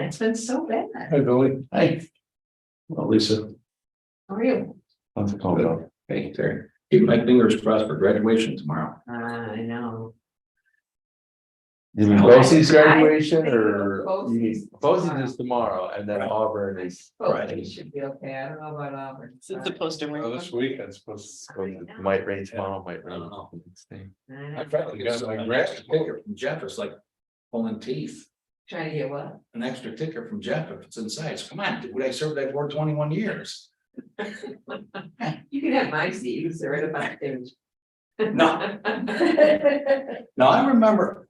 bad. It's been so bad. Hi, Billy. Hey, Well, Lisa. How are you? how's it going? Hey, Terry. Keep my fingers crossed for graduation tomorrow. I know. You mean I- BOCES I graduation think or BOCES BOCES is tomorrow and then Auburn is Oh, Friday. it should be okay. I don't know about Auburn. It's supposed to rain. This weekend supposed to. Might rain tomorrow, might rain. I don't know. the next day. I I know. finally got my extra ticket from Jeff. It's like pulling teeth. Trying to get what? An extra ticket from Jeff if it's inside. So come on, dude, I served that board 21 years. You can have my seat. You can right about there. No. No, I remember.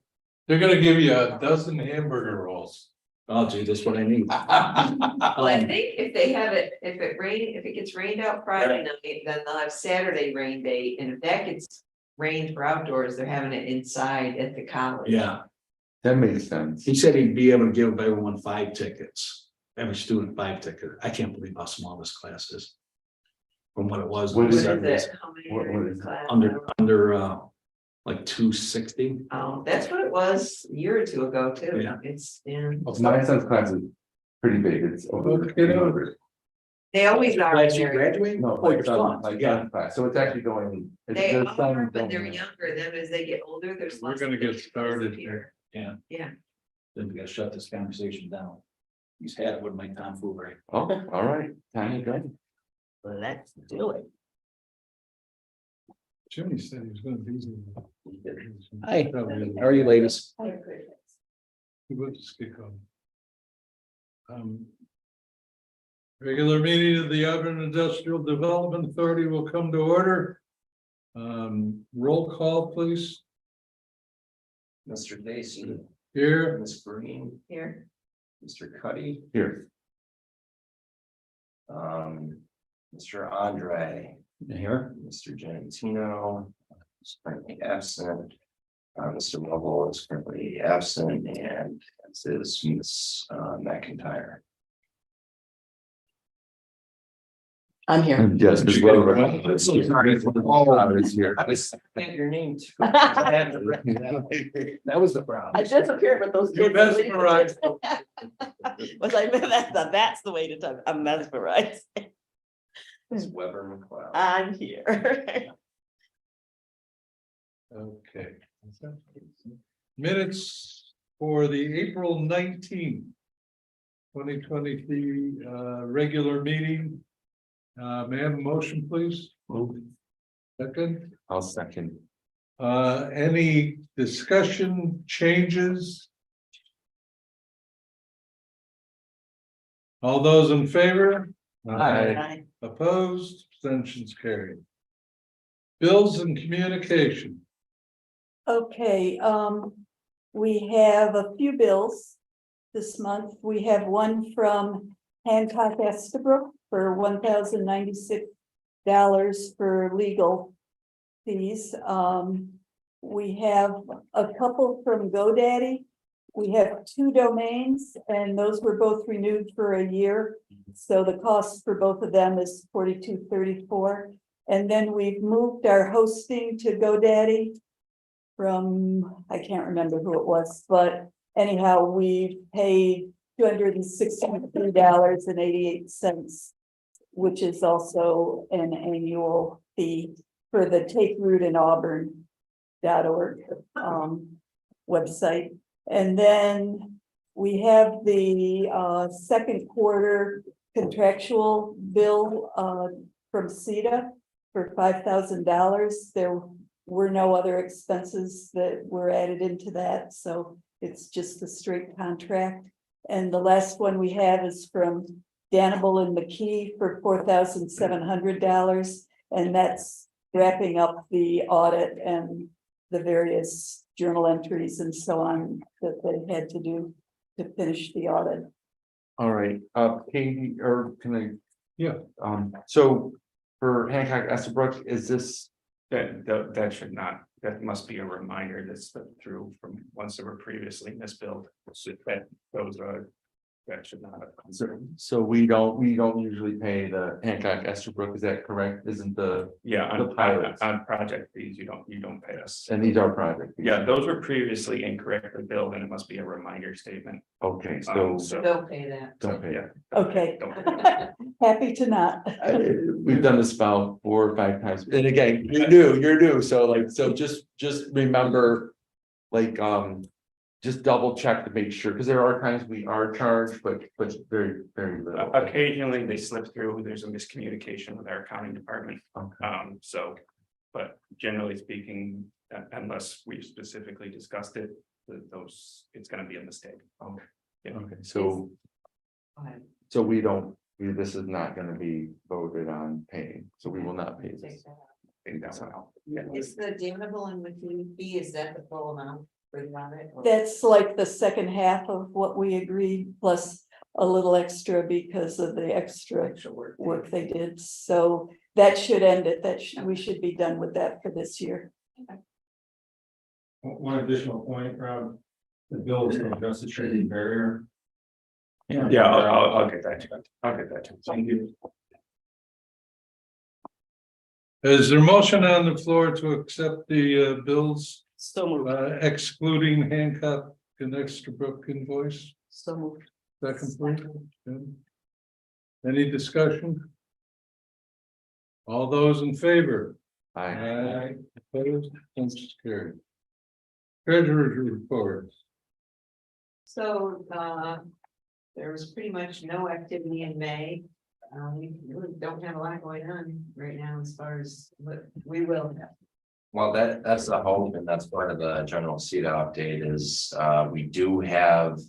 They're gonna give you a dozen hamburger rolls. Oh, gee, that's what I need. Well, I think if they have it, if it gets rained out Friday night, then they'll have Saturday rain date, and if that gets rained for outdoors, they're having it inside at the college. Yeah, That makes sense. he said he'd be able to give everyone 5 tickets. Every student 5 tickets. I can't believe how small this class is. From what it was. What What is is it? How many What- are what in is it? class? Under like 260. Oh, that's what it was a year or two ago too. Yeah. It's, yeah, My son's class is pretty big. It's over. Okay, no. they always are. Glad when you they're- graduating? No, Oh, your my son, son, my yeah. son's class. So it's actually going. They their are son's when they're going- younger, then as they get older, there's We're less. gonna get things started disappear. Yeah. Yeah. Then we gotta shut this conversation down. He's had it with my tomfoolery. Okay, all right, time to go. Let's do it. Jimmy said he was gonna be. Hi. Probably- How are you, ladies? He would just kick on. Regular meeting of the Auburn Industrial Development Authority will come to order. Roll call, please. Mr. Lacy, Here, Ms. Green, Here, Mr. Cuddy, Here, Mr. Andre, Here. Mr. Genatino, is currently absent. Mr. Lovell is currently absent, and as is Ms. McIntyre. I'm here. and yes, Ms. Weber. I'm so sorry. I was here. I was saying your name too. I had to recognize. That was the problem. I disappeared with those you kids. mesmerized. Was I, that's the way to tell, I'm mesmerized. Ms. Weber McLeod. I'm here. Okay. Minutes for the April 19th. 2023 regular meeting. May I have a motion, please? Second, I'll second. any discussion, changes? All those in favor? Aye. Opposed, abstentions carried. Bills and communication. Okay, we have a few bills this month. We have one from Hancock Estabrook for $1,096 for legal fees. We have a couple from GoDaddy. We have 2 domains and those were both renewed for a year. So the cost for both of them is $42.34. And then we've moved our hosting to GoDaddy from, I can't remember who it was, but anyhow, we paid $263.88, which is also an annual fee for the Take Root in Auburn.org website. And then we have the second quarter contractual bill from CETA for $5,000. There were no other expenses that were added into that, so it's just a straight contract. And the last one we have is from Danable and McKee for $4,700, and that's wrapping up the audit and the various journal entries and so on that they had to do to finish the audit. All right, Katie, or can I? Yeah. So for Hancock Estabrook, is this? That should not, that must be a reminder that's slipped through from ones that were previously misbilled. So that those are That should not have. So we don't usually pay the Hancock Estabrook, is that correct? Isn't Yeah, The on, pilots. on project fees, you don't pay us. and these are project? fees? Yeah, those were previously incorrectly billed and it must be a reminder statement. Okay, so. So, Don't pay that. Don't pay. yeah. Okay. Don't- Happy to not. We've done this about 4 or 5 times, and again, you're new, so like, so just remember. Like, just double check to make sure, because there are times we are charged, but very, very little. Occasionally, they slip through, there's a miscommunication with our accounting department, Okay. so. But generally speaking, unless we specifically discussed it, those, it's gonna be a mistake. Yeah. Okay, so this is not gonna be voted on paying, so we will not pay this. Think that one out. Is the damnable and within fee, is that the full amount for the audit? or- That's like the second half of what we agreed, plus a little extra because of the extra Extra work. work they did. So that should end it. We should be done with that for this year. One additional point, Rob, the bill is to address the trading barrier. Yeah, I'll get that, I'll get that. Thank you. Is there a motion on the floor to accept the bills So moved, excluding Hancock and Estabrook invoice? so moved. Second, please. Jim? Any discussion? All those in favor? Aye. Opposed, motion carried. Treasurer's report. So, there was pretty much no activity in May. We really don't have a lot going on right now as far as, but we will have. Well, that's the hope, and that's part of the general CETA update is, we do have,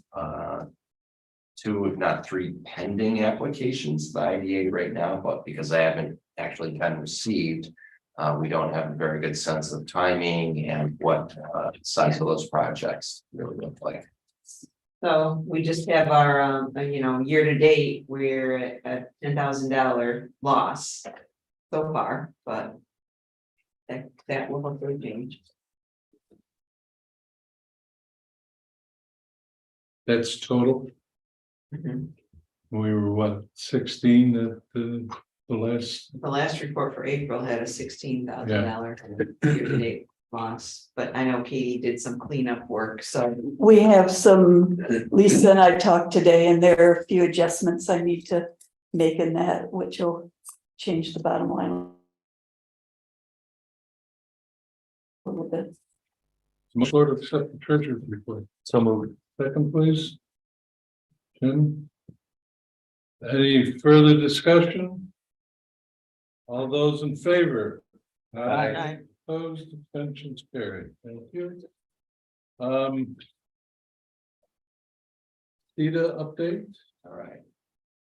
2, if not 3 pending applications, by IDA right now, but because they haven't actually been received. We don't have a very good sense of timing and what, size of those projects really look like. So we just have our, year to date, we're at $10,000 loss so far, but that will hopefully change. That's total. Mhm. We were what, 16 at the last? The last report for April had a $16,000 year to date loss, but I know Katie did some cleanup work, so. We have some, Lisa and I talked today, and there are a few adjustments I need to make in that, which will change the bottom line a little bit. Motion to accept the treasurer's report. So moved. Second, please. Jim? Any further discussion? All those in favor? Aye. Opposed, abstentions carried. Thank you. CETA update? All right.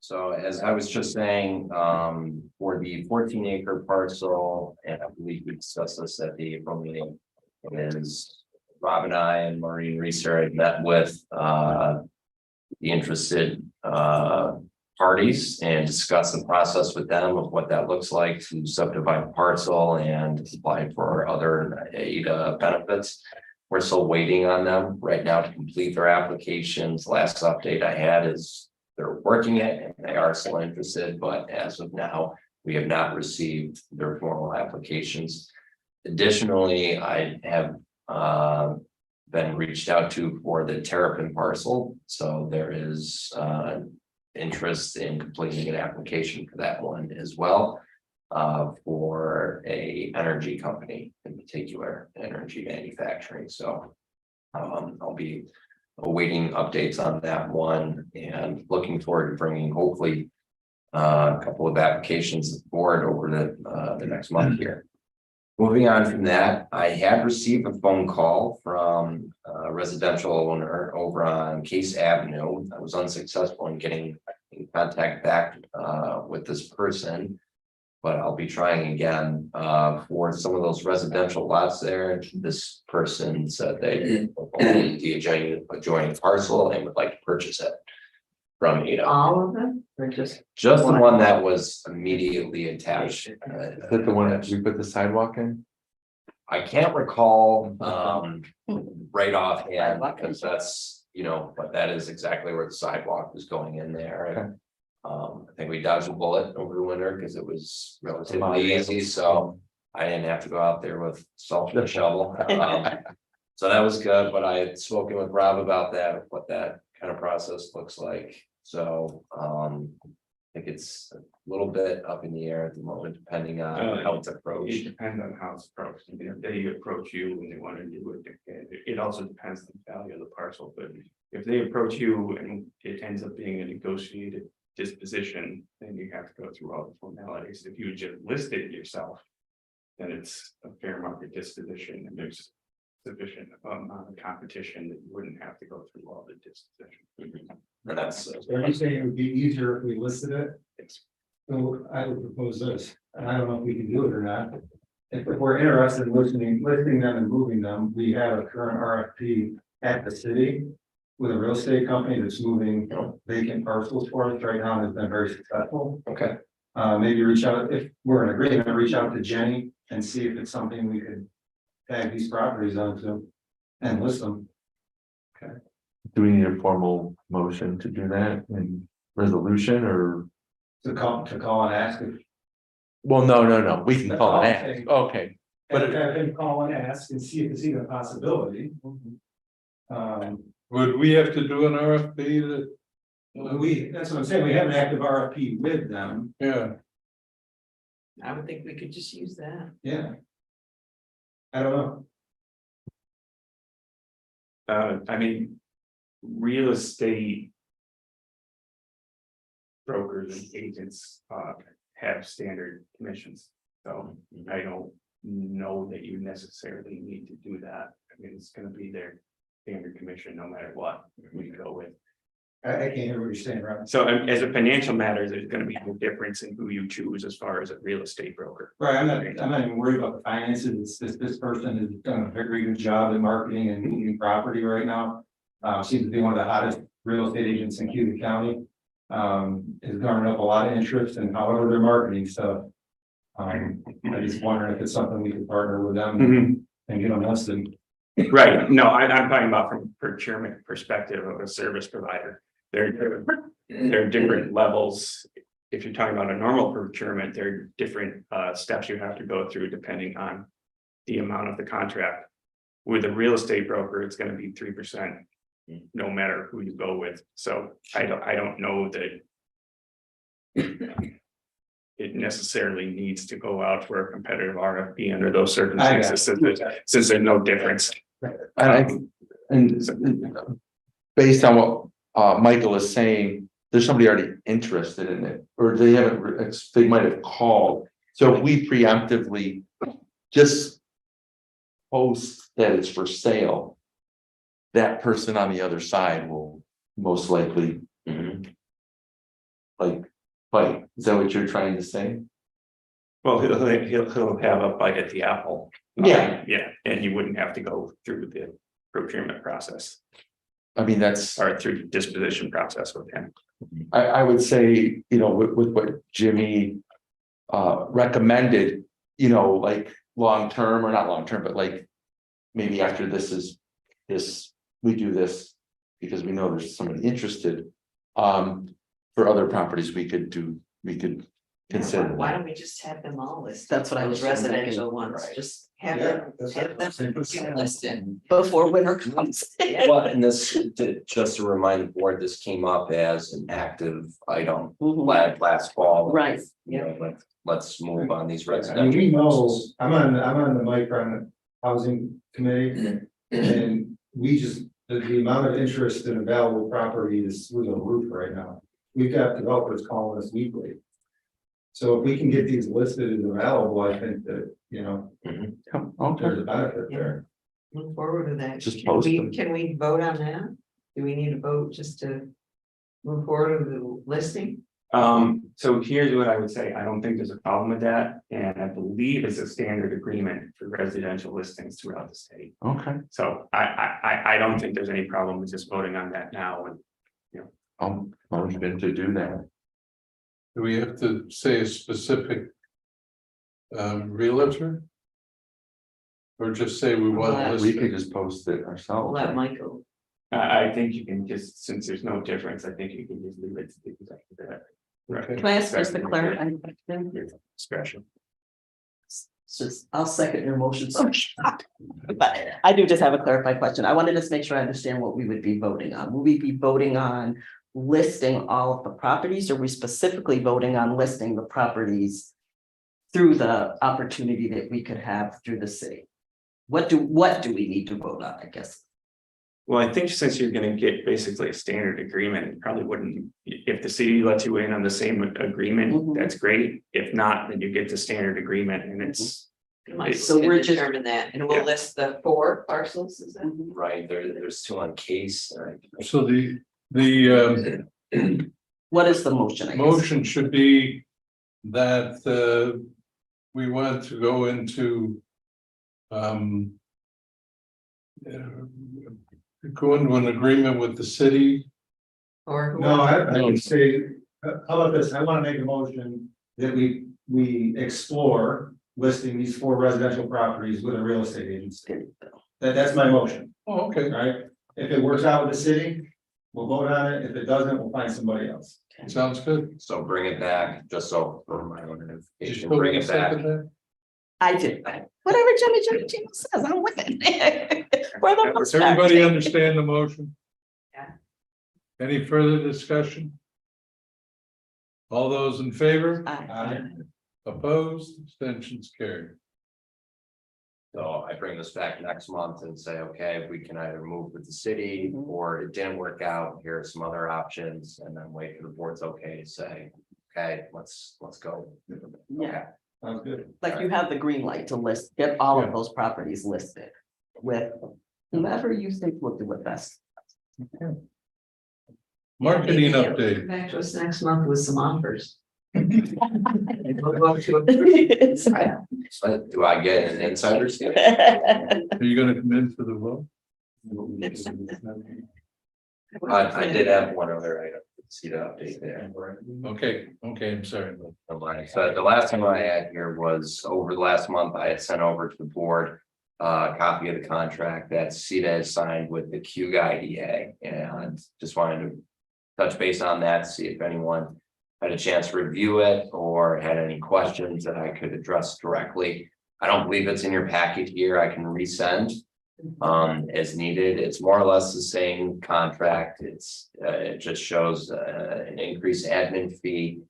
So as I was just saying, for the 14-acre parcel, and I believe we discussed this at the April meeting, is Rob and I and Maureen Reeser had met with the interested parties and discussed the process with them of what that looks like to subdivide the parcel and apply for other AIDA benefits. We're still waiting on them right now to complete their applications. Last update I had is they're working it and they are still interested, but as of now, we have not received their formal applications. Additionally, I have been reached out to for the Terrapin parcel, so there is interest in completing an application for that one as well. For a energy company, in particular, energy manufacturing, so. I'll be awaiting updates on that one and looking forward to bringing hopefully. A couple of applications forward over the next month here. Moving on from that, I had received a phone call from a residential owner over on Case Avenue. I was unsuccessful in getting in contact back with this person. But I'll be trying again for some of those residential lots there. This person said they own the adjoining parcel and would like to purchase it from AIDA. All of them, or just? Just the one that was immediately attached. Is that the one that we put the sidewalk in? I can't recall right offhand because that's you know, but that is exactly where the sidewalk was going in there. And, I think we dodged a bullet over the winter because it was relatively easy, so I didn't have to go out there with salt and shovel. So that was good, but I had spoken with Rob about that, what that kind of process looks like. So, I think it's a little bit up in the air at the moment, depending on how it's It approached. depends on how it's approached. I mean, if they approach you and they want to do it, it also depends on the value of the parcel, but if they approach you and it ends up being a negotiated disposition, then you have to go through all the formalities. If you just list it yourself, then it's a fair market disposition and there's sufficient amount of competition that you wouldn't have to go through all the disposition. And that's, Are you saying it would be easier if we listed it? So I would propose this, and I don't know if we can do it or not. If we're interested in listing them and moving them, we have a current RFP at the city with a real estate company that's moving vacant parcels for us right now and has been very successful. okay, Maybe reach out, if we're in agreement, reach out to Jenny and see if it's something we could tag these properties onto and list them. Do we need a formal motion to do that in resolution or? To call and ask if, Well, no, we can call it ask, okay. but have him call and ask and see if it's even a possibility. Would we have to do an RFP that? That's what I'm saying, we have an active RFP with them, Yeah, I would think we could just use that. yeah. I don't know, I mean, real estate brokers and agents have standard commissions. So I don't know that you necessarily need to do that. I mean, it's gonna be their standard commission no matter what we go with. I can't hear what you're saying, Rob. So as a financial matter, there's gonna be no difference in who you choose as far as a real estate broker. Right, I'm not even worried about the finances, this person has done a very good job in marketing and moving property right now. Seems to be one of the hottest real estate agents in Cuba County. Is garnering up a lot of interest in however they're marketing stuff. I'm just wondering if it's something we could partner with them and get them listed. Right, no, I'm talking about from procurement perspective of a service provider. There are different levels. If you're talking about a normal procurement, there are different steps you have to go through depending on the amount of the contract. With a real estate broker, it's gonna be 3%, no matter who you go with. So I don't know that it necessarily needs to go out for a competitive RFP under those circumstances, since there's no difference. And based on what Michael is saying, there's somebody already interested in it, or they haven't, they might have called. So if we preemptively just post that it's for sale, that person on the other side will most likely like fight. Is that what you're trying to say? Well, he'll have a bite at the apple. Yeah. Yeah, and you wouldn't have to go through the procurement process I mean, that's, or through the disposition process with him. I would say, you know, with what Jimmy recommended, you know, like long-term or not long-term, but like maybe after this, we do this because we know there's somebody interested. For other properties, we could consider Why that. don't we just have them all listed? That's what I was Those residential thinking. ones, Right. just have Yeah, them listed. Before winter comes. well, and this, just to remind the board, this came up as an active item Mhm. last fall. Right. You know, let's move on these I mean, residential. we know, parcels. I'm on the micro housing committee, and we just, the amount of interest in available property is through the roof right now. We've got developers calling us weekly. So if we can get these listed as available, I think that, you know, Okay, there's a benefit there. Look forward to that. Just Can post we- them. Can we vote on that? Do we need a vote just to move forward with the listing? So here's what I would say. I don't think there's a problem with that, and I believe it's a standard agreement for residential listings throughout the state. okay. So I don't think there's any problem with just voting on that now. And I'm going to do that. do we have to say a specific realtor? Or just say we want to Well, list We could it? just post it ourselves. Let Michael, I think you can just, since there's no difference, I think you can just leave it to the executive director. Okay. Can I ask just a clarifying question? Discretion. I'll second your motion. So shocked. But I do just have a clarified question. I wanted to just make sure I understand what we would be voting on. Will we be voting on listing all of the properties, or are we specifically voting on listing the properties through the opportunity that we could have through the city? What do we need to vote on, I guess? Well, I think since you're gonna get basically a standard agreement, it probably wouldn't, if the city lets you in on the same agreement, Mhm. that's great. If not, then you get the standard agreement and it's. So we're just- determine that, and we'll Yeah. list the 4 parcels, is that? Right, there's two on case. So the What is the motion? I guess? motion should be that we want to go into go into an agreement with the city. Or No, I would say, how about this, I wanna make a motion that we explore listing these 4 residential properties with a real estate agency. That's my motion, Oh, okay. right? If it works out with the city, we'll vote on it, if it doesn't, we'll find somebody else. Sounds good. So bring it back, just so for my own Did you identification, still bring want it to back. second that? I did. Whatever Jimmy says, I'm with it. We're the Does most everybody fact. understand the motion? Yeah. Any further discussion? All those in favor? Aye. Opposed, abstentions carried. So I bring this back next month and say, okay, we can either move with the city Mhm. or it didn't work out, here are some other options, and then wait for the board's okay to say, okay, let's go. Yeah. Sounds good. Like you have the green light to list, get all Yeah. of those properties listed with whomever you think will do it best. Marketing Maybe you'll update. come back to us next month with some offers. Sorry. So do I get an insider? statement? Are you gonna come in for the vote? I did have one other item, see the update there. Okay, I'm sorry. Alright, so the last thing I had here was over the last month, I had sent over to the board. A copy of the contract that CETA has signed with the Q IDA, and just wanted to. Touch base on that, see if anyone had a chance to review it or had any questions that I could address directly. I don't believe it's in your packet here, I can resend. As needed, it's more or less the same contract, it just shows an increased admin fee.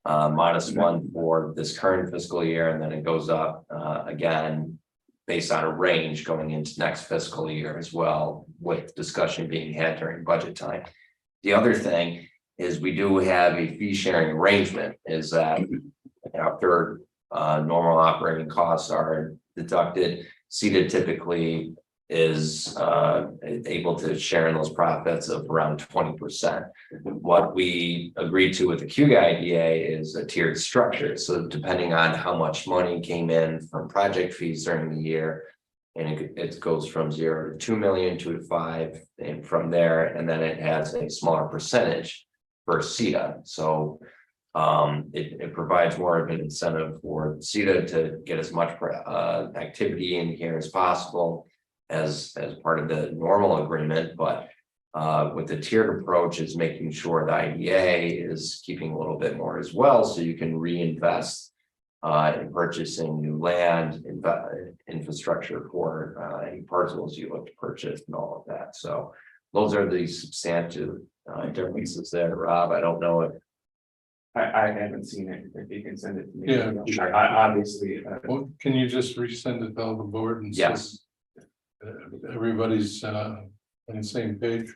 Minus one for this current fiscal year, and then it goes up again. Based on a range going into next fiscal year as well, with discussion being had during budget time. The other thing is we do have a fee sharing arrangement, is that after normal operating costs are deducted, CETA typically is able to share in those profits of around 20%. What we agreed to with the Q IDA is a tiered structure. So depending on how much money came in from project fees during the year, and it goes from 0 to 2 million, 2 to 5, and from there, and then it has a smaller percentage for CETA. So it provides more of an incentive for CETA to get as much activity in here as possible as part of the normal agreement, but with the tiered approach is making sure the IDA is keeping a little bit more as well, so you can reinvest in purchasing new land, infrastructure for any parcels you look to purchase and all of that. So those are the substantive differences there, Rob. I don't know if I haven't seen it, if you can send it to me. Yeah. I obviously, Well, can you just resend it to the board and? yes. Everybody's on the same page.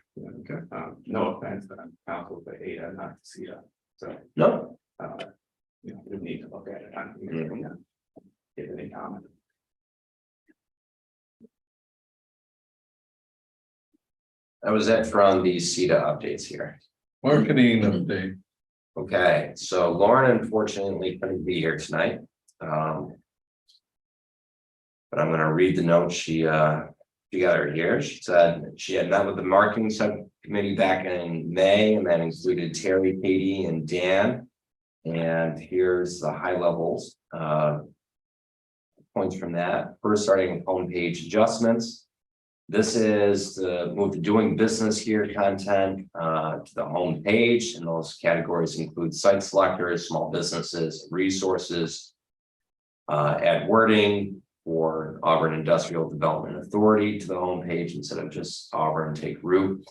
no offense, but I'm counsel for Ada, not to CETA, so. No, We need to look at it. Give any comment. that was it from the CETA updates here. Marketing update. Okay, so Lauren unfortunately couldn't be here tonight. But I'm gonna read the note she got her here. She said she had met with the marketing subcommittee back in May, and that included Terry, Katie, and Dan. And here's the high levels points from that. First, starting with homepage adjustments. This is to move the doing business here content to the home page, and those categories include site selectors, small businesses, resources. Add wording for Auburn Industrial Development Authority to the homepage instead of just Auburn Take Root.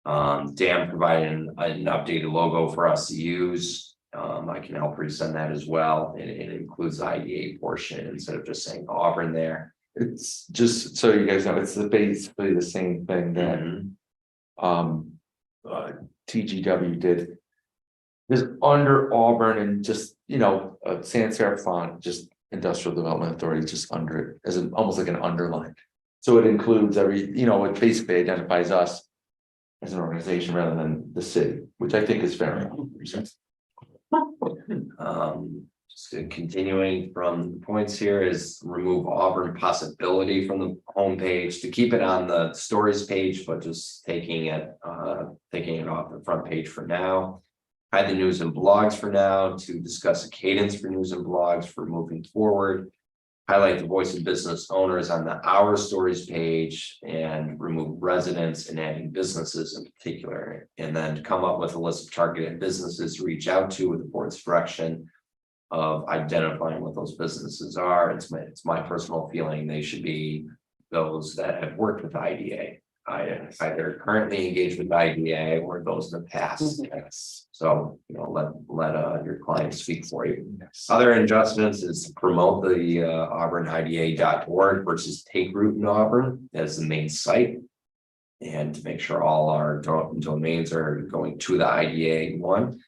Dan provided an updated logo for us to use. I can help resend that as well. It includes the IDA portion instead of just saying Auburn there. It's just so you guys know, it's basically the same thing that TGW did. Is under Auburn and just, sans serif font, just Industrial Development Authority, just under it, as almost like an underline. So it includes it basically identifies us as an organization rather than the city, which I think is fair enough. Just continuing from the points here is remove Auburn possibility from the homepage to keep it on the stories page, but just taking it off the front page for now. Hide the news and blogs for now to discuss a cadence for news and blogs for moving forward. Highlight the voice of business owners on the Our Stories page and remove residents and adding businesses in particular. And then come up with a list of targeted businesses to reach out to with the board's direction of identifying what those businesses are. It's my personal feeling they should be those that have worked with IDA. Either currently engaged with IDA or those in the past. So, let your client speak for you. Other adjustments is to promote the auburnida.org versus Take Root in Auburn as the main site. And to make sure all our domains are going to the IDA one.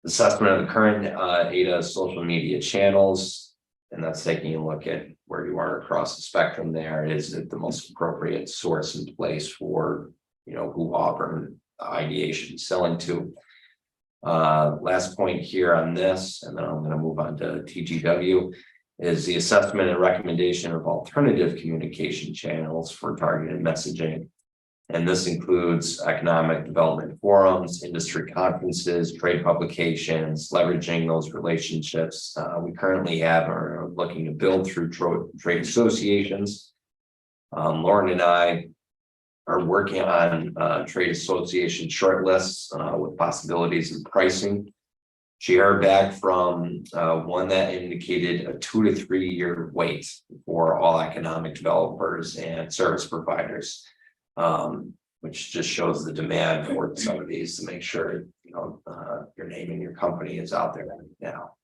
Assessment of the current ADA social media channels. And that's taking a look at where you are across the spectrum there. Is it the most appropriate source and place for, who Auburn IDA should be selling to? Last point here on this, and then I'm going to move on to TGW, is the assessment and recommendation of alternative communication channels for targeted messaging. And this includes economic development forums, industry conferences, trade publications, leveraging those relationships. We currently have or are looking to build through trade associations. Lauren and I are working on trade association shortlists with possibilities of pricing. She heard back from one that indicated a 2 to 3 year wait for all economic developers and service providers. Which just shows the demand for some of these to make sure, your name and your company is out there now.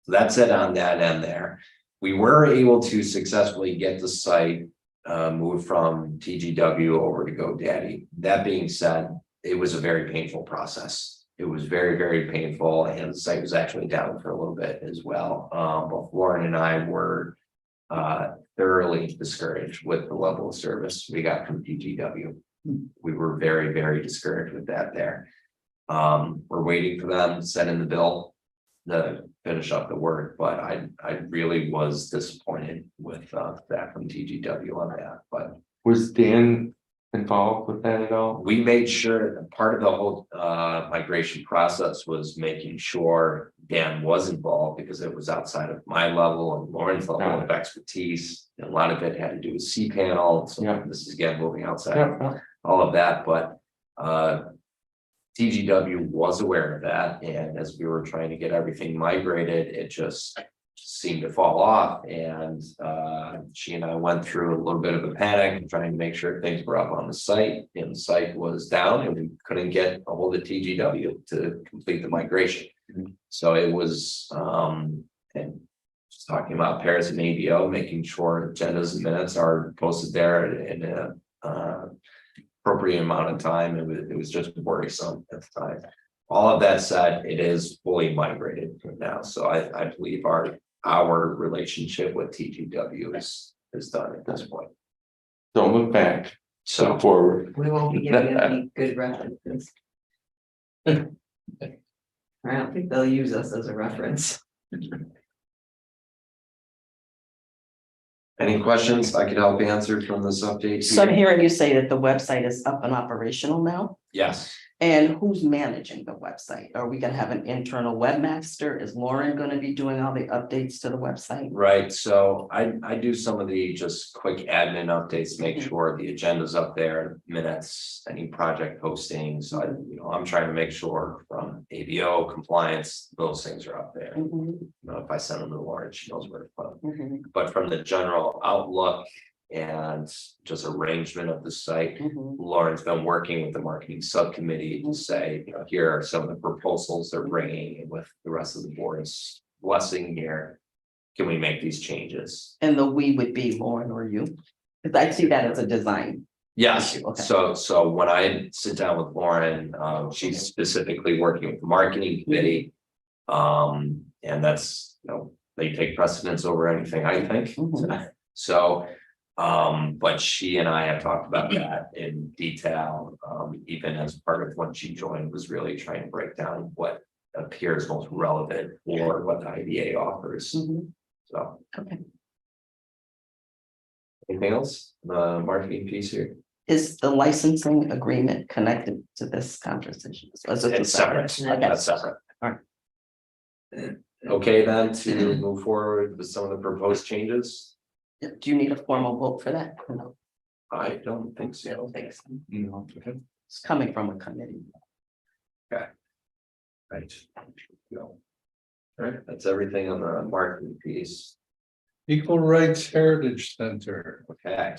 So that's it on that end there. We were able to successfully get the site moved from TGW over to GoDaddy. That being said, it was a very painful process. It was very, very painful, and the site was actually down for a little bit as well. Both Lauren and I were thoroughly discouraged with the level of service we got from TGW. We were very, very discouraged with that there. We're waiting for them to send in the bill to finish up the work, but I really was disappointed with that from TGW on that. But Was Dan involved with that at all? we made sure that part of the whole migration process was making sure Dan was involved, because it was outside of my level and Lauren's level of expertise. And a lot of it had to do with cPanel. So this is again moving outside all of that, but TGW was aware of that, and as we were trying to get everything migrated, it just seemed to fall off. And she and I went through a little bit of a panic trying to make sure things were up on the site, and the site was down and we couldn't get a hold of TGW to complete the migration. So it was and just talking about pairs and ABO, making sure agendas and minutes are posted there in a appropriate amount of time. It was just worrisome at the time. All of that said, it is fully migrated now. So I believe our relationship with TGW is done at this point. Don't look back, so forward. We won't be getting any good references. I don't think they'll use us as a reference. Any questions I could help answer from this update? So I'm here? hearing you say that the website is up and operational now. Yes. And who's managing the website? Are we gonna have an internal webmaster? Is Lauren gonna be doing all the updates to the website? Right, so I do some of the just quick admin updates, make sure the agenda's up there, minutes, any project postings. I'm trying to make sure from ABO compliance, those things are up there. Mhm, If I send them to Lauren, she knows where to put them. mhm, But from the general outlook and just arrangement of the site, mhm. Lauren's been working with the marketing subcommittee to say, here are some of the proposals they're bringing and with the rest of the board's blessing here. Can we make these changes? And the we would be Lauren or you? Cause I see that as a design. Yes, Okay. so when I sit down with Lauren, she's specifically working with the marketing committee. And that's, they take precedence over anything, I think. Mhm. So, but she and I have talked about that in detail, even as part of when she joined, was really trying to break down what appears most relevant for what the IDA offers, Mhm. so. Okay. Anything else, the marketing piece here? Is the licensing agreement connected to this conversation? Is it It's separate, Okay. that's separate. Alright. Okay, then to move forward with some of the proposed changes, Do you need a formal vote for that? No, I don't think I so. don't think so. No, okay. It's coming from a committee. Right. Go. Alright, that's everything on the marketing piece. Equal Rights Heritage Center. Okay.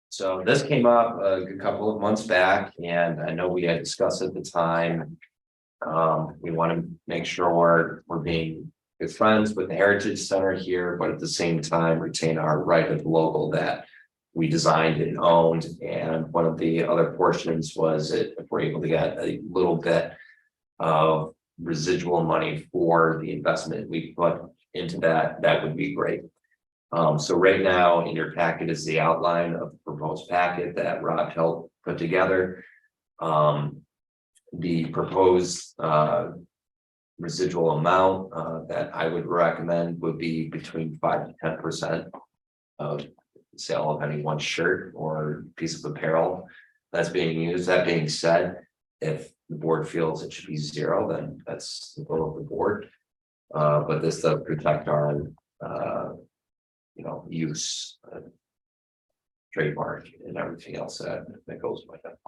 So this came up a good couple of months back, and I know we had discussed at the time. We want to make sure we're being good friends with the Heritage Center here, but at the same time retain our right of logo that we designed and owned. And one of the other portions was that if we're able to get a little bit of residual money for the investment we put into that, that would be great. So right now in your packet is the outline of the proposed packet that Rob helped put together. The proposed residual amount that I would recommend would be between 5 to 10% of sale of any one shirt or piece of apparel that's being used. That being said, if the board feels it should be 0, then that's the vote of the board. But this does protect our use, trademark and everything else that goes with that.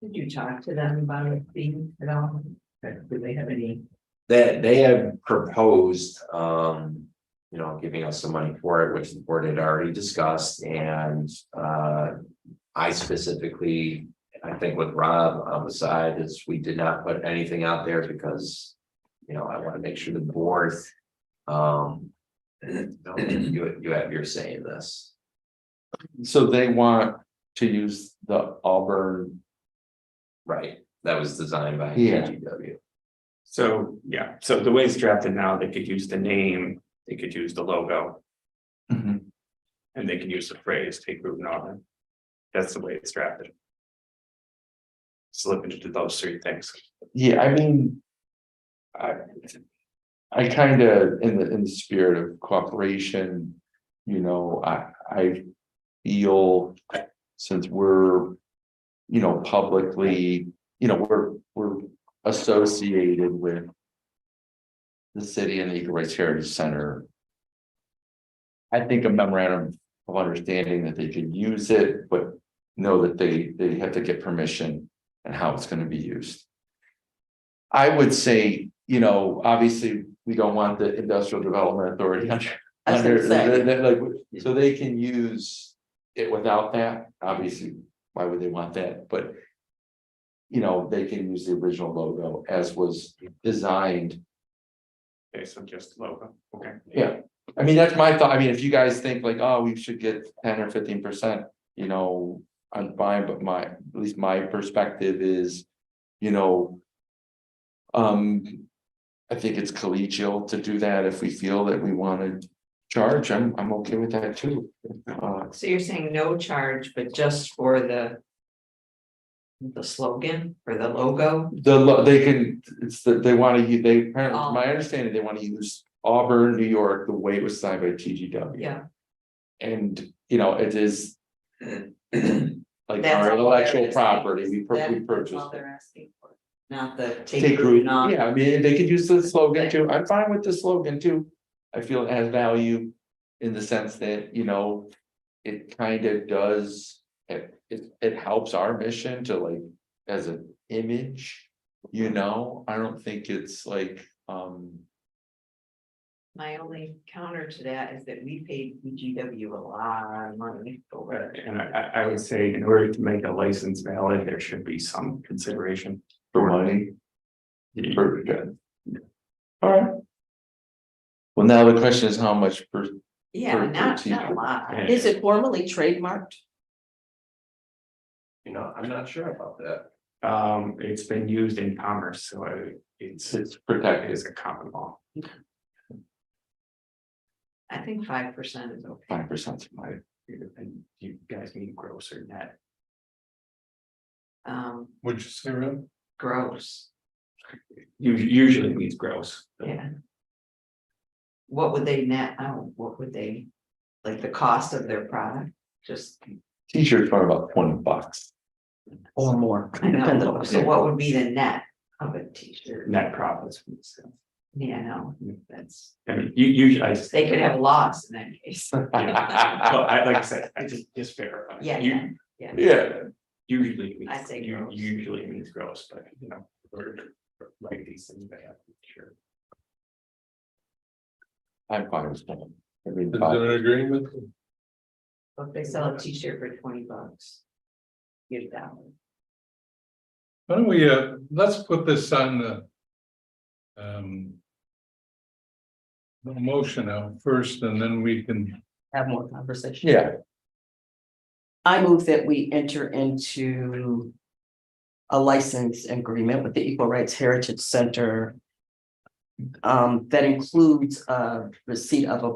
Did you talk to them about it being at all? Do they have any? They have proposed, giving us some money for it, which the board had already discussed, and I specifically, I think with Rob on the side, is we did not put anything out there because, I want to make sure the board, you have your say in this. So they want to use the Auburn. Right, that was designed by Yeah. GW. So, yeah, so the way it's drafted now, they could use the name, they could use the logo, and they can use the phrase take root in Auburn. That's the way it's drafted. Slip into those 3 things. Yeah, I mean. I kind of, in the spirit of cooperation, I feel since we're, publicly, we're associated with the city and the Equal Rights Heritage Center. I think a memorandum of understanding that they could use it, but know that they have to get permission and how it's going to be used. I would say, obviously, we don't want the Industrial Development Authority I was gonna say. so they can use it without that. Obviously, why would they want that? But they can use the original logo as was designed. Okay, so just logo, okay. Yeah, I mean, that's my thought. I mean, if you guys think like, oh, we should get 10 or 15%, I'm fine, but at least my perspective is, I think it's collegial to do that. If we feel that we want to charge, I'm okay with that too. So you're saying no charge, but just for the slogan or the logo? They can, they want to use, apparently, from my understanding, they want to use Auburn, New York, the way it was signed by TGW. Yeah. And, it is like That's our all intellectual they're property, we That's purchased all it. they're asking for. not the Take take root, root, not. yeah, I mean, they could use the slogan too, I'm fine with the slogan too. I feel it has value in the sense that, you know, it kind of does, it helps our mission to like, as an image. You know, I don't think it's like, My only counter to that is that we paid BGW a lot of money over it. And I would say in order to make a license valid, there should be some consideration. for money, You- for good. Alright. Well, now the question is how much per, Yeah, for not a teacher. lot. Is it formally trademarked? You know, I'm not sure about that. It's been used in commerce, so it's protected, it's a common law. I think 5% is okay. 5% my, And you guys mean gross or net? What'd you say, Ron? Gross, Usually means gross. yeah. What would they net out? What would they, like the cost of their product? Just, t-shirts are about $20. Or more? I Depends know, on- so what would be the net of a t-shirt? Net profits. Yeah, no, that's, I mean, you usually, I just. they could have lost in that case. Well, like I said, I just verify. Yeah, You- Yeah, Usually. I say gross. Usually means gross, but you know, or like these things, they have, sure. I'm fine with that. I mean, Is there an agreement? So if they sell a t-shirt for $20. Give that one. Why don't we, let's put this on the motion out first, and then we can, Have more conversation. yeah, I move that we enter into a license agreement with the Equal Rights Heritage Center that includes receipt of a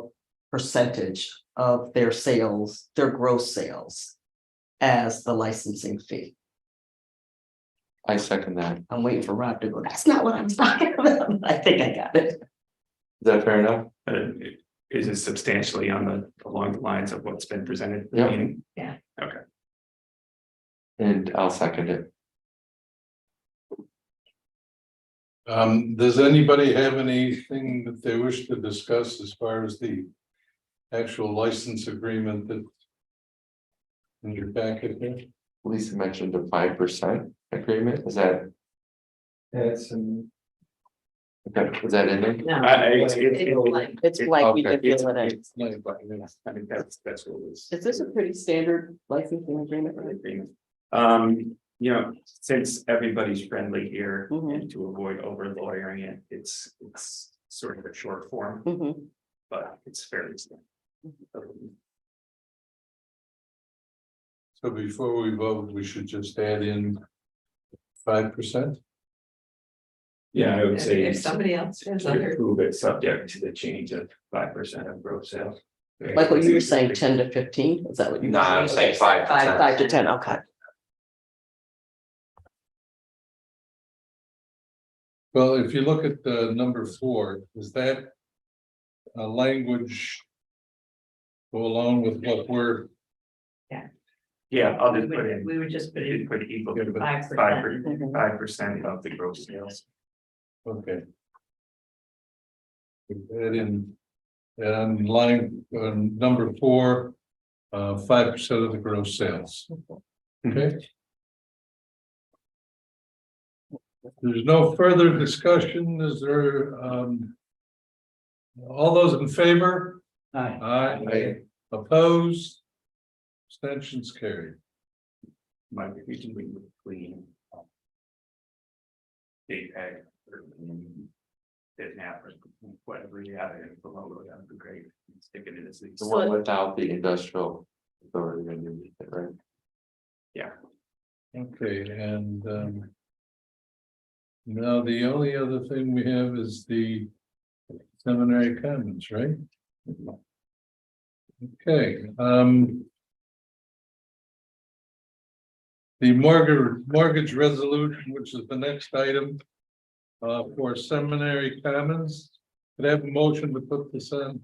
percentage of their sales, their gross sales as the licensing fee. I second that. Is I'm waiting for Rob to go, that's not what I'm talking about. I think I got it. that fair enough? Is it substantially along the lines of what's been presented? at the Yeah. meeting? Yeah. Okay. And I'll second it. does anybody have anything that they wish to discuss as far as the actual license agreement that in your packet here? Lisa mentioned a 5% agreement, is that, It's okay, is that in there? No. It's like- It's like we Okay. could fill it in. It's like, but I think that's what it is. Is this a pretty standard licensing agreement? Agreement. You know, since everybody's friendly here Mhm. and to avoid over lawyering it, it's sort of a short form, Mhm. but it's fairly. standard. So before we vote, we should just add in 5%? Yeah, I would say. If somebody else has To other, approve it subject to the change of 5% of gross sales. Like what you were saying, 10 to 15, is that what you? No, I'm saying 5 to 10. 5 to 10, okay. Well, if you look at number 4, is that language go along with what we're, Yeah, I'll we just put in. would just put in Put equal to 5%. 5% of the gross sales. okay. Add in, and line, number 4, 5% of the gross sales. Okay. There's no further discussion, is there, all those in favor? Aye. Aye. Opposed? Abstentions carried. Might be reasonably clean. JPEG or bitmap or whatever you have in the logo, that would be great. Stick it in as these. The one without the industrial authority underneath it, right? Yeah. Okay, and now the only other thing we have is the seminary commons, right? Okay, the mortgage resolution, which is the next item for seminary commons. Could I have a motion to put this on?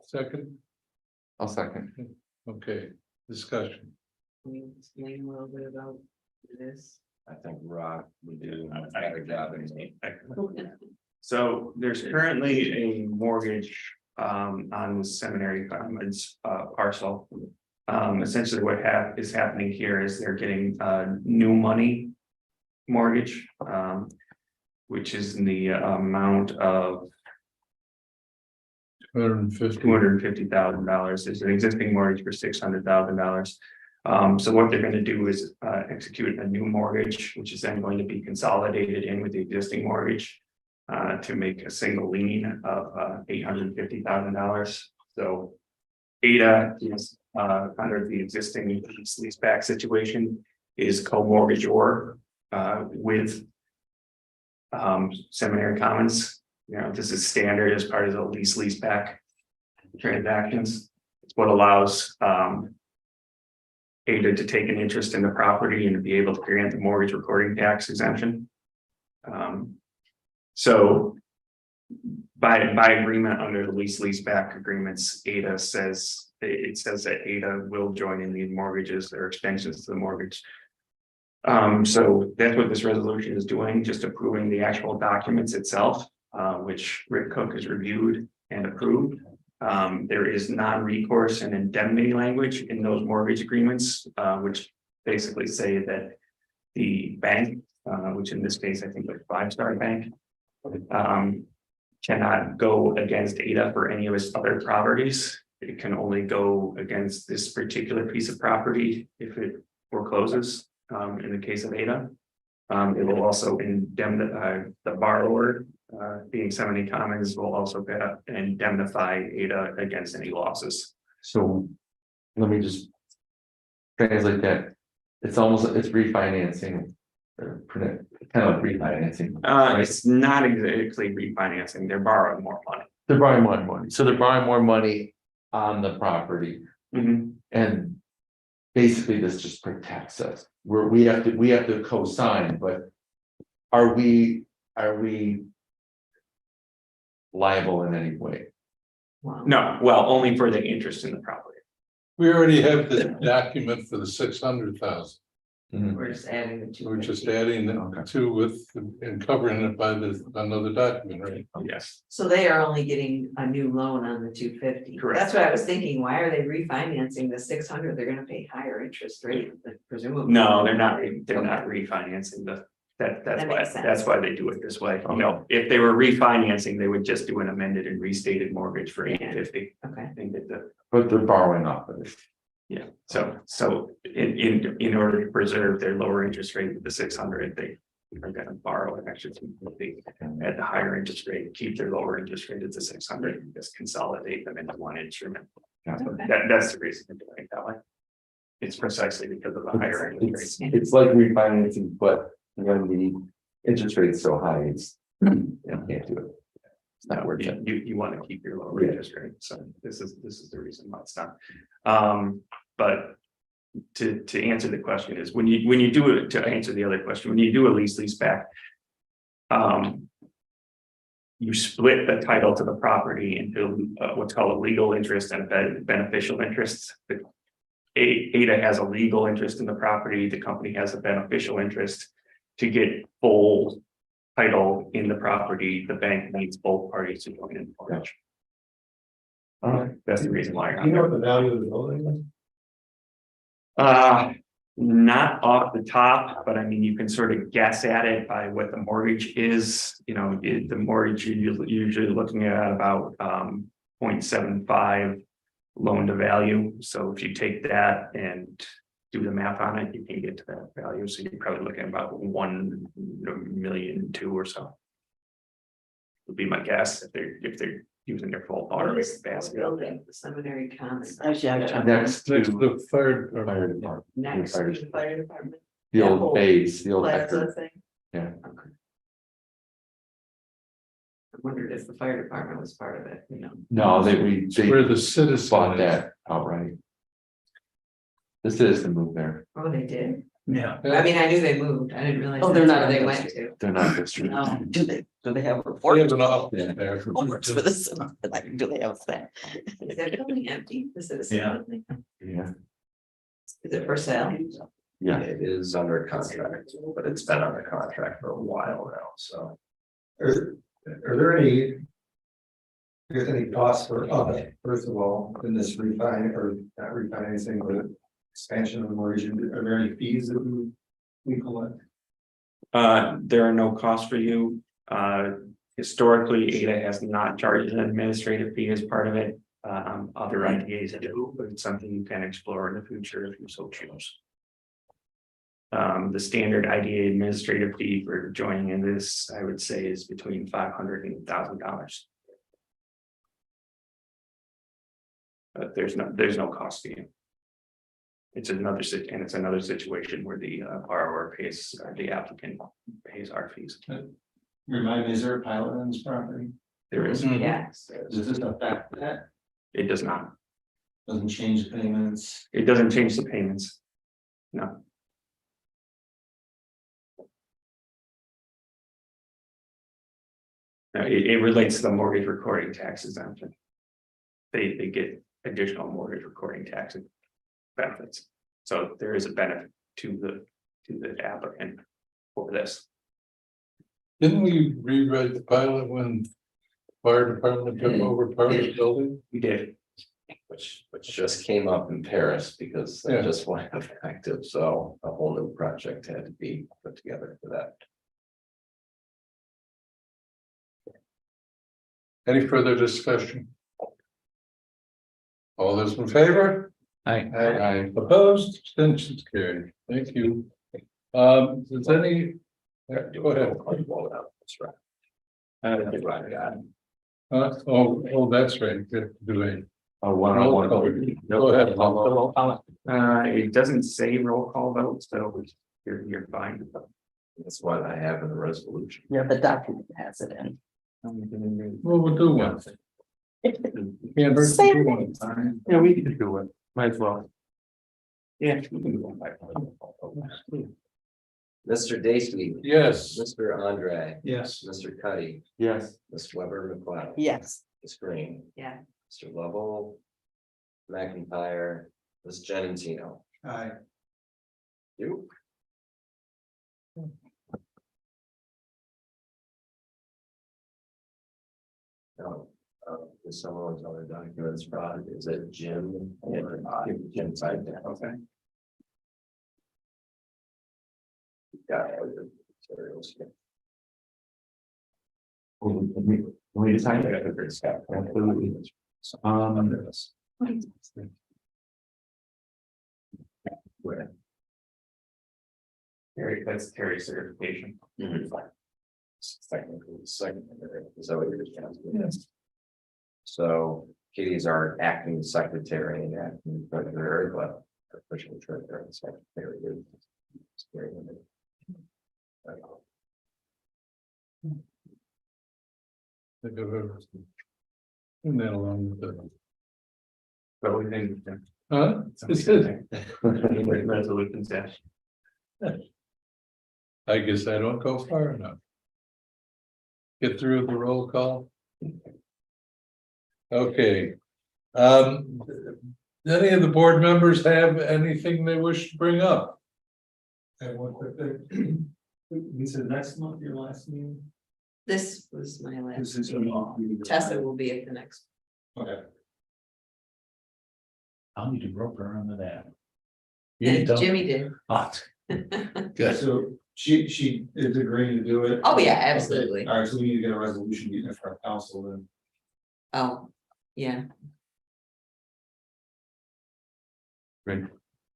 Second, I'll second. okay, discussion. Explain a little bit about it is. I think Rob would do a better job than me. So there's currently a mortgage on the Seminary Commons parcel. Essentially what is happening here is they're getting new money mortgage, which is in the amount of $250,000. There's an existing mortgage for $600,000. So what they're going to do is execute a new mortgage, which is then going to be consolidated in with the existing mortgage to make a single lien of $850,000. So Ada is under the existing leaseback situation is co-mortgagor with Seminary Commons. You know, this is standard as part of the leaseback transactions. It's what allows Ada to take an interest in the property and to be able to grant the mortgage recording tax exemption. So by agreement under the leaseback agreements, Ada says it says that Ada will join in these mortgages or extensions to the mortgage. So that's what this resolution is doing, just approving the actual documents itself, which Rick Cook has reviewed and approved. There is non-recourse and indemnity language in those mortgage agreements, which basically say that the bank, which in this case, I think like Five Star Bank, cannot go against Ada for any of its other properties. It can only go against this particular piece of property if it forecloses, in the case of Ada. It will also indemnify the borrower, being Seminary Commons, will also indemnify Ada against any losses. So let me just translate that. It's refinancing, or kind of like refinancing. It's not exactly refinancing, they're borrowing more money. They're borrowing more money. So they're borrowing more money on the property. And basically this just protects us. We have to co-sign, but are we liable in any way? Wow. No, well, only for the interest in the property. We already have the document for the 600,000. We're just adding the two. We're just adding the two with and covering it by another document, right? Yes. So they are only getting a new loan on the 250. Correct. That's what I was thinking. Why are they refinancing the 600? They're gonna pay higher interest rate, presumably. No, they're not refinancing that's That why, makes sense. that's why they do it this way. You know, if they were refinancing, they would just do an amended and restated mortgage for $850. Okay. I think that But they're borrowing off of it. yeah, so in order to preserve their lower interest rate with the 600, they are gonna borrow an extra $250 at the higher interest rate, keep their lower interest rate at the 600, and just consolidate them into one instrument. So that's the reason they're doing it that way. It's precisely because of the higher interest rates. It's like refinancing, but when the interest rate is so high, it's, you can't do it. It's not worth it. You want to keep your lower Yeah. interest rate, so this is the reason why it's not. But to answer the question is when you do it, to answer the other question, when you do a lease back. You split the title to the property into what's called a legal interest and a beneficial interest. Ada has a legal interest in the property, the company has a beneficial interest. To get full title in the property, the bank needs both parties to join in. All right. That's the reason why. You know what the value of the building is? Not off the top, but I mean, you can sort of guess at it by what the mortgage is, you know, the mortgage you're usually looking at about 0.75 loan to value. So if you take that and do the math on it, you can get to that value. So you're probably looking at about 1.2 million or so. Would be my guess if they're using their full borrowing capacity. Building, the Seminary Commons. Actually, I was trying Next to Next to the fire. fire department, Next to the fire department. the That old whole base, the old. Plaza thing. Yeah. Okay. I wondered if the fire department was part of it, you know. No, they Where the citizen bought is. that outright. The citizen moved there. Oh, they did. Yeah. I mean, I knew they moved. I didn't realize. Oh, they're that's not where they on went Third to. They're not this street. Do they have a We report? have an office there. Reports for this, like, do they have that? Is that building empty? The citizen Yeah. building? Yeah. Is it for sale? Yeah. It is under contract, but it's been under contract for a while now, so. Are there any? There's any costs for, first of all, in this or not refinancing, but expansion of the mortgage, are there any fees that we collect? There are no costs for you. Historically, Ada has not charged an administrative fee as part of it. Other IDAs do, but it's something you can explore in the future if you so choose. The standard IDA administrative fee for joining in this, I would say, is between $500 and $1,000. But there's no cost to you. It's another situation where the borrower pays, or the applicant pays our fees. Remind me, is there a pilot on this property? There is, Yes. Does this affect that? it does not, Doesn't change the payments? it doesn't change the payments. No. No, it relates to the mortgage recording tax exemption. They get additional mortgage recording tax benefits. So there is a benefit to the applicant for this. Didn't we rewrite the pilot when fire department took over part of the building? We did. Which just came up in Paris because Yeah. they just went effective, so a whole new project had to be put together for that. Any further discussion? All those in favor? Aye. Opposed, abstentions carried, thank you. Does any? Go ahead. That's right. Oh, that's right, good, do it. A one-on-one. Go ahead. It doesn't say roll call vote, so you're fine. That's what I have in the resolution. Yeah, the document has it in. Well, we'll do one. Can't hurt to do one. Yeah, we can do it. Might as well. Yeah. Mr. Daisy, Yes. Mr. Andre, Yes. Mr. Cuddy, Yes. Ms. Weber McLeod. Yes, Ms. Green, Yeah. Mr. Lovell. McIntyre, Ms. Genantino. Aye. You. No, is someone's other documents brought, is it Jim? Or Jim typed it, okay. Got all your materials here. We decided. I got the great stuff. Absolutely. Under this. Where? Terry, that's Terry's certification. Technically, second, is that what you're just asking? Yes. So Katie's our acting secretary and acting treasurer, but official treasurer and secretary is. Very limited. Think of everything. And then along with the, But we think. huh? It's it. Resolutions, yes. I guess I don't go far enough. Get through the roll call. Okay. Any of the board members have anything they wish to bring up? And one quick thing. Lisa, next month, your last meeting? This was my last. This is. Tessa will be at the next. Okay. I'll need to rope her under that. And Jimmy did. Good. So she is agreeing to do it? Oh, yeah, absolutely. Okay. All right, so we need to get a resolution in for our council then. Oh, yeah. And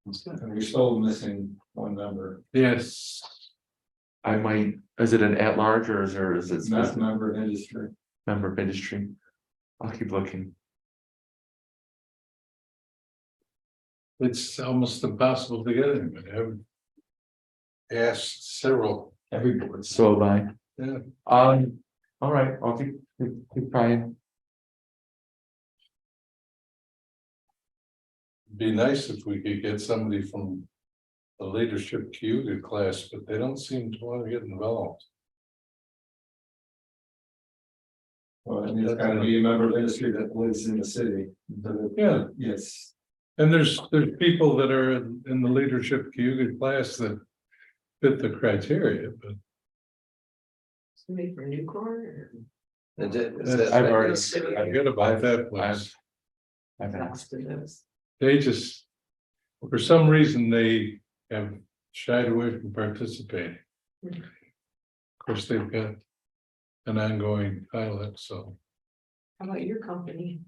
we're still missing one member, Yes. I might, is it an at-large or is it not member of industry. member of industry? I'll keep looking. It's almost impossible to get anybody. I've asked several. Every board. So have I. Yeah. All right, I'll keep trying. Be nice if we could get somebody from the leadership community class, but they don't seem to want to get involved. Well, I mean, it's gotta be a member of industry that lives in the city. Yeah. Yes. And there's people that are in the leadership Cayuga class that fit the criteria, but Somebody from Newcore I've already. forget about that place. I've or? asked. They just, for some reason, they have shied away from participating. Of course, they've got an ongoing pilot, so. How about your company?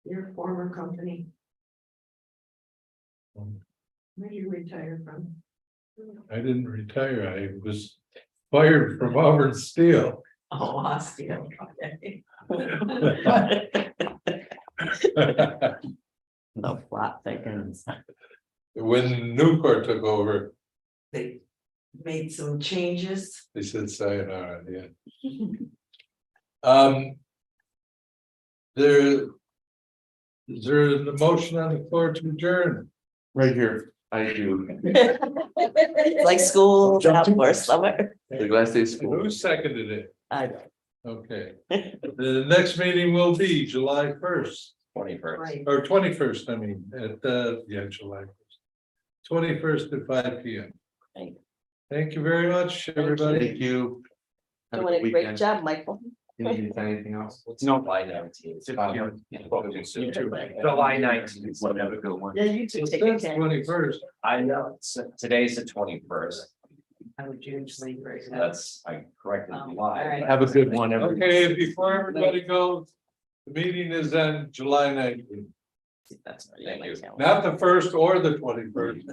Your former company? Where did you retire from? I didn't retire. I was fired from Auburn Steel. Oh, Osteo, okay. No plot thickens. When Newport took over, They made some changes. they said sayonara, yeah. Is there a motion on the floor to adjourn? Right here, I do. It's like school out for summer. The last day of school. Who seconded it? I Okay. The next meeting will be July 1st, 21st. Right. or 21st, I mean, at, July 1st. 21st at 5 p.m. Thank you. Thank you very much, everybody. Thank you. Have a Doing good a great weekend. job, Michael. You need anything else? No, July 19th. July 19th. Have a good one. Yeah, you too. Take good That's care. 21st. I know, today's the 21st, I would usually right so now. that's, I corrected All July. right. Have a good one, everyone. Okay, before everybody goes, the meeting is on July 19th, That's already Thank on my you. calendar. not the 1st or the 21st.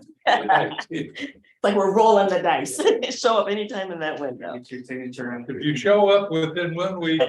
Like we're rolling the dice. Show up anytime in that window. Get your signature on. If you show up within 1 week,